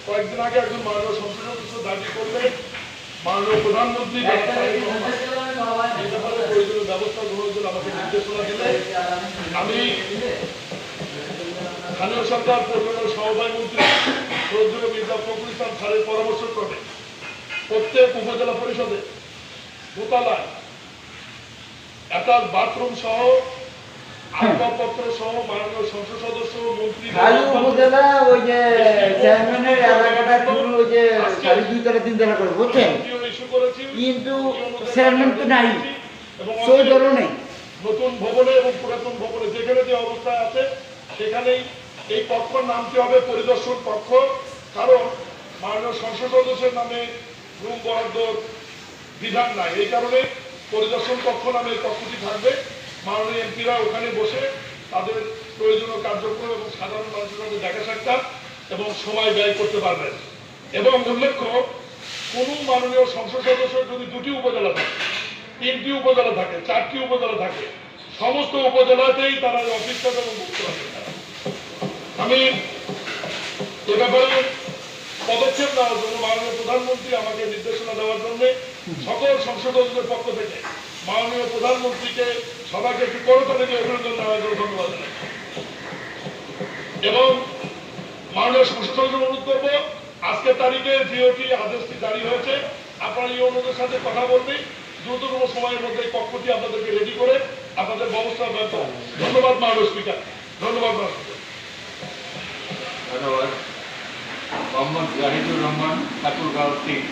কয়েকদিন আগে একজন মাননীয় সংসদ সদস্য দাবি করলেন মাননীয় প্রধানমন্ত্রী এই ব্যাপারে প্রয়োজনীয় ব্যবস্থা গ্রহণের জন্য আমাকে নির্দেশনা দিলেন। আমি স্থানীয় সরকার পরিবহন সমবায় মন্ত্রী শ্রদ্ধেয় মির্জা ফখরুল ইসলাম স্যারের পরামর্শ ক্রমে প্রত্যেক উপজেলা পরিষদে দোতলায় একটা বাথরুম সহ আসবাবপত্র সহ মাননীয় সংসদ সদস্য মন্ত্রী উপজেলা ওই যে চেয়ারম্যানের এলাকাটা পুরো ওই যে 2.5 তলা 3 তলা করে বুঝছেন, কিন্তু চেয়ারম্যান তো নাই, সেই ধরনে নতুন ভবনে এবং পুরাতন ভবনে যেখানে যে অবস্থায় আছে সেখানেই এই কক্ষর নামটি হবে পরিদর্শন কক্ষ। কারণ মাননীয় সংসদ সদস্যের নামে রুম বরাদ্দর বিধান নাই, এই কারণে পরিদর্শন কক্ষ নামে কক্ষটি থাকবে। মাননীয় এমপিরা ওখানে বসে তাদের প্রয়োজনীয় কার্যক্রম এবং সাধারণ মানুষের সঙ্গে দেখা সাক্ষাৎ এবং সময় ব্যয় করতে পারবেন। এবং উল্লেখ্য, কোন মাননীয় সংসদ সদস্য যদি 2টি উপজেলা থাকে, 3টি উপজেলা থাকে, 4টি উপজেলা থাকে, সমস্ত উপজেলাতেই তারা অফিসটা এবং করতে পারবেন। আমি এ ব্যাপারে পদক্ষেপ নেওয়ার জন্য মাননীয় প্রধানমন্ত্রী আমাকে নির্দেশনা দেওয়ার জন্য সকল সংসদ সদস্যদের পক্ষ থেকে মাননীয় প্রধানমন্ত্রীকে সবাইকে একটু করতালি দিয়ে অভিনন্দন জানার জন্য ধন্যবাদ জানাই। এবং মাননীয় সংসদ সদস্য অনুরোধ করবো, আজকের তারিখে জিওটি আদেশটি জারি হয়েছে, আপনারা এই অনুরোধের সাথে কথা বলবেন, দ্রুততম সময়ের মধ্যে এই কক্ষটি আপনাদেরকে রেডি করে আপনাদের ব্যবস্থা ব্যর্থ। ধন্যবাদ মাননীয় স্পিকার, ধন্যবাদ ধন্যবাদ। মোহাম্মদ জাহিদুর রহমান ঠাকুরগাঁও 3।